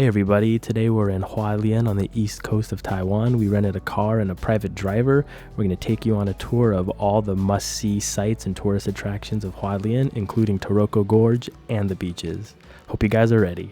Hey everybody, today we're in Hualien on the east coast of Taiwan. We rented a car and a private driver. We're going to take you on a tour of all the must-see sites and tourist attractions of Hualien, including Taroko Gorge and the beaches. Hope you guys are ready.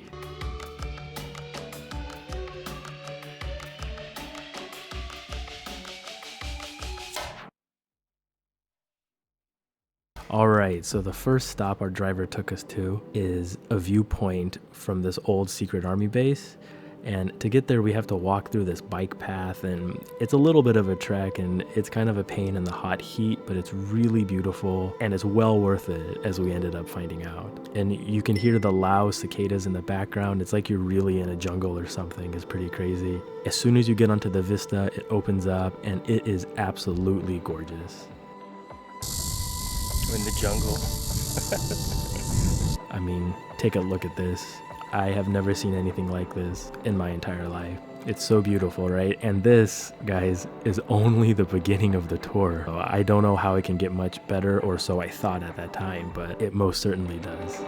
Alright, so the first stop our driver took us to is a viewpoint from this old secret army base. And to get there, we have to walk through this bike path, and it's a little bit of a trek, and it's kind of a pain in the hot heat, but it's really beautiful, and it's well worth it, as we ended up finding out. And you can hear the loud cicadas in the background. It's like you're really in a jungle or something. It's pretty crazy. As soon as you get onto the vista, it opens up, and it is absolutely gorgeous. In the jungle. I mean, take a look at this. I have never seen anything like this in my entire life. It's so beautiful, right? And this, guys, is only the beginning of the tour. So I don't know how it can get much better, or so I thought at that time, but it most certainly does.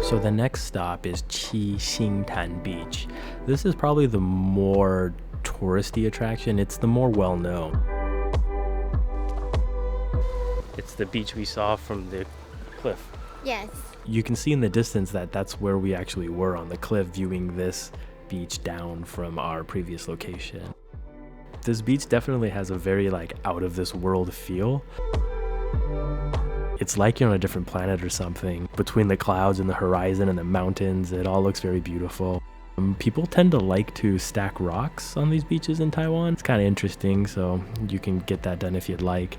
So the next stop is QixingTan Beach. This is probably the more touristy attraction. It's the more well-known. It's the beach we saw from the cliff. Yes. You can see in the distance that that's where we actually were, on the cliff, viewing this beach down from our previous location. This beach definitely has a very out of this world feel. It's like you're on a different planet or something. Between the clouds and the horizon and the mountains, it all looks very beautiful. People tend to like to stack rocks on these beaches in Taiwan. It's kind of interesting, so you can get that done if you'd like.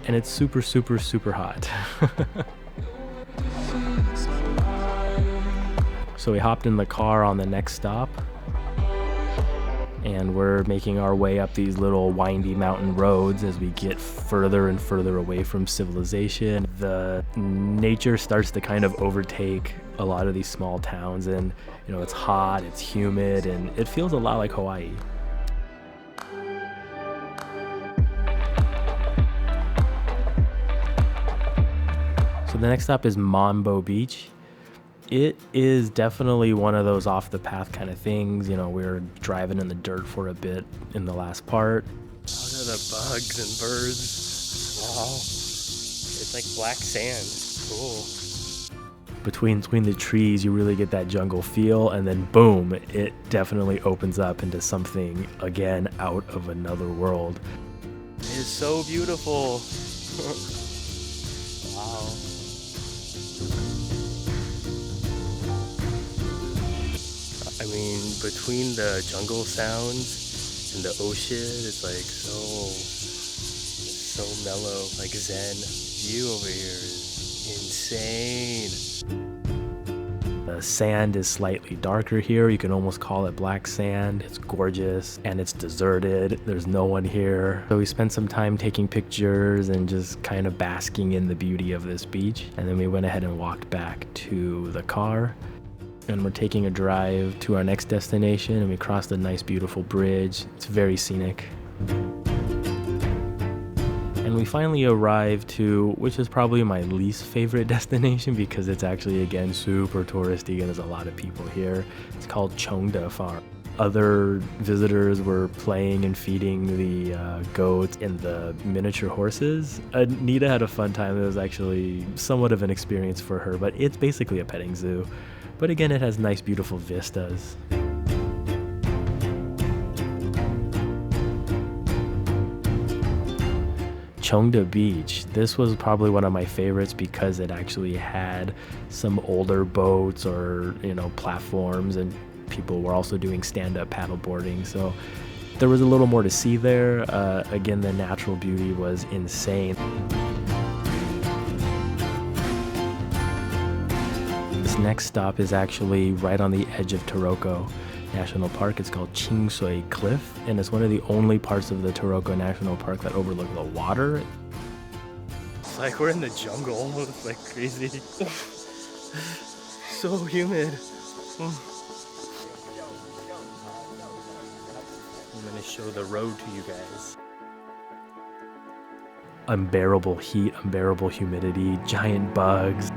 And it's super, super, super hot. So we hopped in the car on the next stop, and we're making our way up these little windy mountain roads as we get further and further away from civilization. The nature starts to kind of overtake a lot of these small towns, and it's hot, it's humid, and it feels a lot like Hawaii. So the next stop is Manbo Beach. It is definitely one of those off the path kind of things. We were driving in the dirt for a bit in the last part. Look at the bugs and birds. Wow. It's like black sand. Cool. Between the trees, you really get that jungle feel, and then boom, it definitely opens up into something, again, out of another world. It is so beautiful. Wow. I mean, between the jungle sounds and the ocean, it's so mellow, like zen. View over here is insane. The sand is slightly darker here. You can almost call it black sand. It's gorgeous, and it's deserted. There's no one here. So we spent some time taking pictures and just kind of basking in the beauty of this beach. And then we went ahead and walked back to the car. And we're taking a drive to our next destination, and we crossed a nice, beautiful bridge. It's very scenic. And we finally arrived to, which is probably my least favorite destination because it's actually, again, super touristy and there's a lot of people here. It's called Chongde Farm. Other visitors were playing and feeding the goats and the miniature horses. Anita had a fun time. It was actually somewhat of an experience for her, but it's basically a petting zoo. But again, it has nice, beautiful vistas. Chongde Beach. This was probably one of my favorites because it actually had some older boats or, platforms, and people were also doing stand-up paddleboarding. So there was a little more to see there. Again, the natural beauty was insane. This next stop is actually right on the edge of Taroko National Park. It's called Chingsui Cliff, and it's one of the only parts of the Taroko National Park that overlook the water. It's like we're in the jungle. It's like crazy. So humid. I'm gonna show the road to you guys. Unbearable heat, unbearable humidity, giant bugs,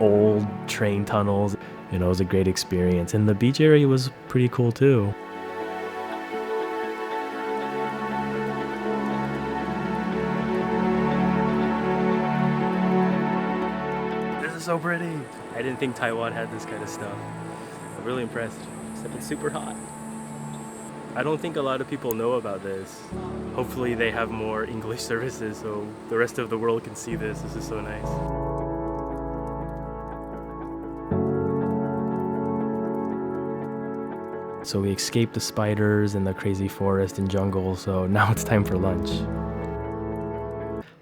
old train tunnels. You know, it was a great experience. And the beach area was pretty cool too. This is so pretty. I didn't think Taiwan had this kind of stuff. I'm really impressed, except it's super hot. I don't think a lot of people know about this. Hopefully they have more English services so the rest of the world can see this. This is so nice. So we escaped the spiders and the crazy forest and jungle, so now it's time for lunch.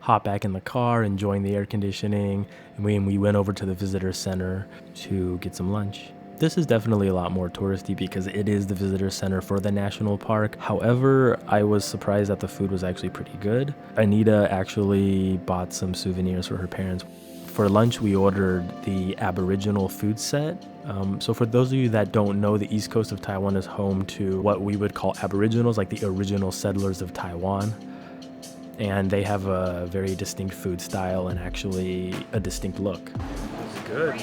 Hop back in the car, enjoying the air conditioning, and we went over to the visitor center to get some lunch. This is definitely a lot more touristy because it is the visitor center for the national park. However, I was surprised that the food was actually pretty good. Anita actually bought some souvenirs for her parents. For lunch, we ordered the Aboriginal food set. So for those of you that don't know, the east coast of Taiwan is home to what we would call Aboriginals, like the original settlers of Taiwan. And they have a very distinct food style and actually a distinct look. It's good.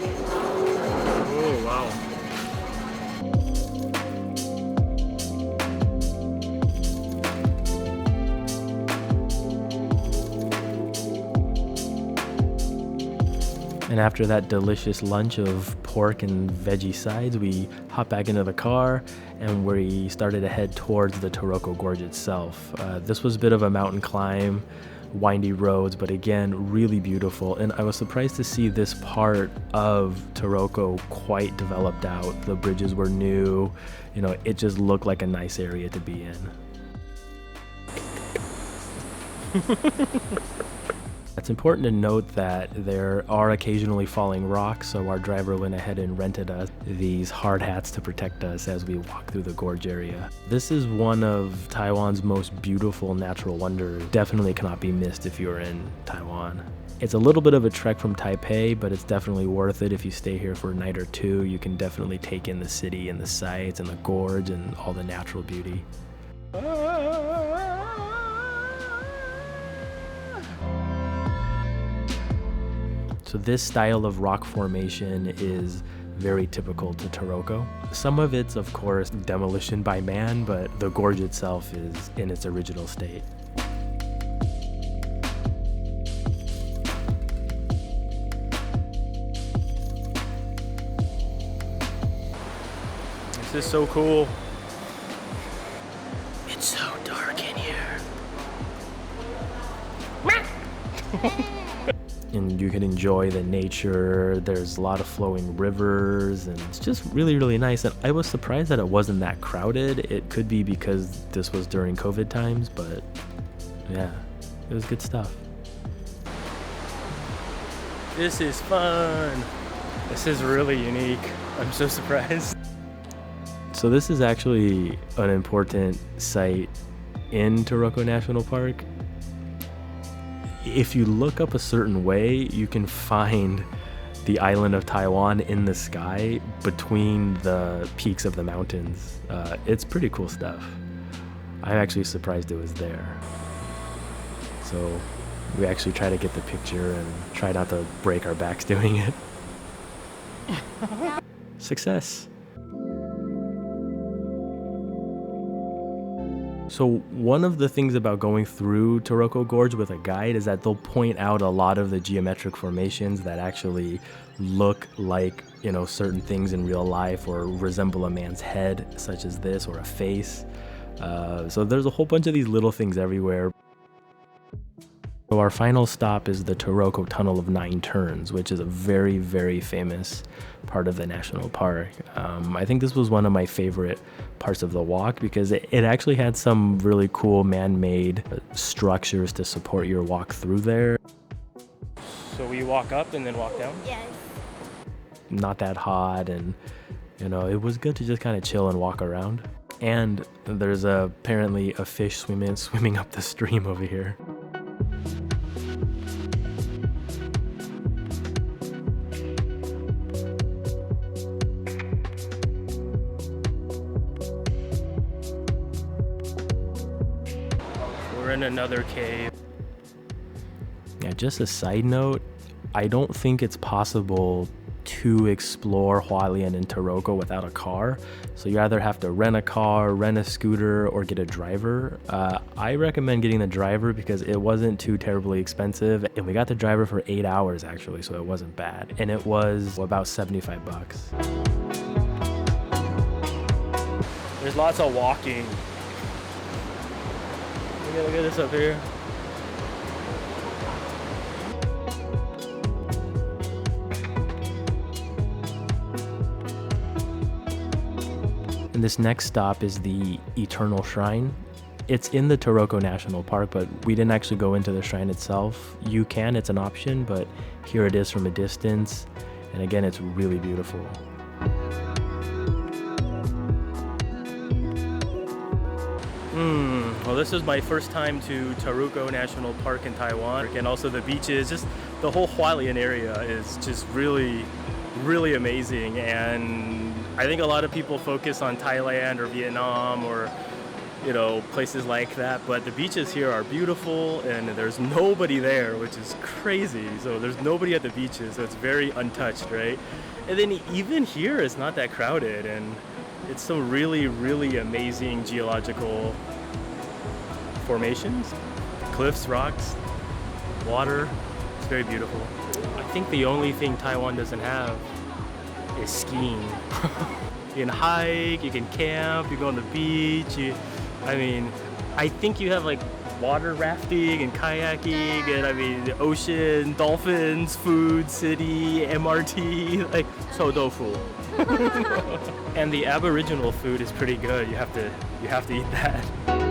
Oh, wow. And after that delicious lunch of pork and veggie sides, we hopped back into the car and we started to head towards the Taroko Gorge itself. This was a bit of a mountain climb, windy roads, but again, really beautiful. And I was surprised to see this part of Taroko quite developed out. The bridges were new, you know, it just looked like a nice area to be in. It's important to note that there are occasionally falling rocks, so our driver went ahead and rented us these hard hats to protect us as we walk through the gorge area. This is one of Taiwan's most beautiful natural wonders. Definitely cannot be missed if you're in Taiwan. It's a little bit of a trek from Taipei, but it's definitely worth it if you stay here for a night or two. You can definitely take in the city and the sights and the gorge and all the natural beauty. So this style of rock formation is very typical to Taroko. Some of it's, of course, demolition by man, but the gorge itself is in its original state. This is so cool. It's so dark in here. And you can enjoy the nature. There's a lot of flowing rivers and it's just really, really nice. And I was surprised that it wasn't that crowded. It could be because this was during COVID times, but yeah, it was good stuff. This is fun. This is really unique. I'm so surprised. So this is actually an important site in Taroko National Park. If you look up a certain way, you can find the island of Taiwan in the sky between the peaks of the mountains. It's pretty cool stuff. I'm actually surprised it was there. So we actually try to get the picture and try not to break our backs doing it. Success. So one of the things about going through Taroko Gorge with a guide is that they'll point out a lot of the geometric formations that actually look like, you know, certain things in real life or resemble a man's head, such as this, or a face. So there's a whole bunch of these little things everywhere. So our final stop is the Taroko Tunnel of 9 Turns, which is a very, very famous part of the national park. I think this was one of my favorite parts of the walk because it actually had some really cool man-made structures to support your walk through there. So we walk up and then walk down? Yes. Not that hot, and you know, it was good to just kind of chill and walk around. And there's apparently a fish swimming up the stream over here. We're in another cave. Yeah, just a side note, I don't think it's possible to explore Hualien and Taroko without a car. So you either have to rent a car, rent a scooter, or get a driver. I recommend getting the driver because it wasn't too terribly expensive, and we got the driver for 8 hours actually, so it wasn't bad. And it was about 75 bucks. There's lots of walking. Look at this up here. And this next stop is the Eternal Shrine. It's in the Taroko National Park, but we didn't actually go into the shrine itself. You can, it's an option, but here it is from a distance. And again, it's really beautiful. Well, this is my first time to Taroko National Park in Taiwan, and also the beaches. Just the whole Hualien area is just really, really amazing. And I think a lot of people focus on Thailand or Vietnam or, you know, places like that. But the beaches here are beautiful, and there's nobody there, which is crazy. So there's nobody at the beaches, so it's very untouched, right? And then even here, it's not that crowded, and it's some really, really amazing geological formations, cliffs, rocks, water. It's very beautiful. I think the only thing Taiwan doesn't have is skiing. You can hike, you can camp, you go on the beach. I think you have like water rafting and kayaking, and I mean the ocean, dolphins, food, city, MRT, like so tofu. And the Aboriginal food is pretty good. You have to eat that.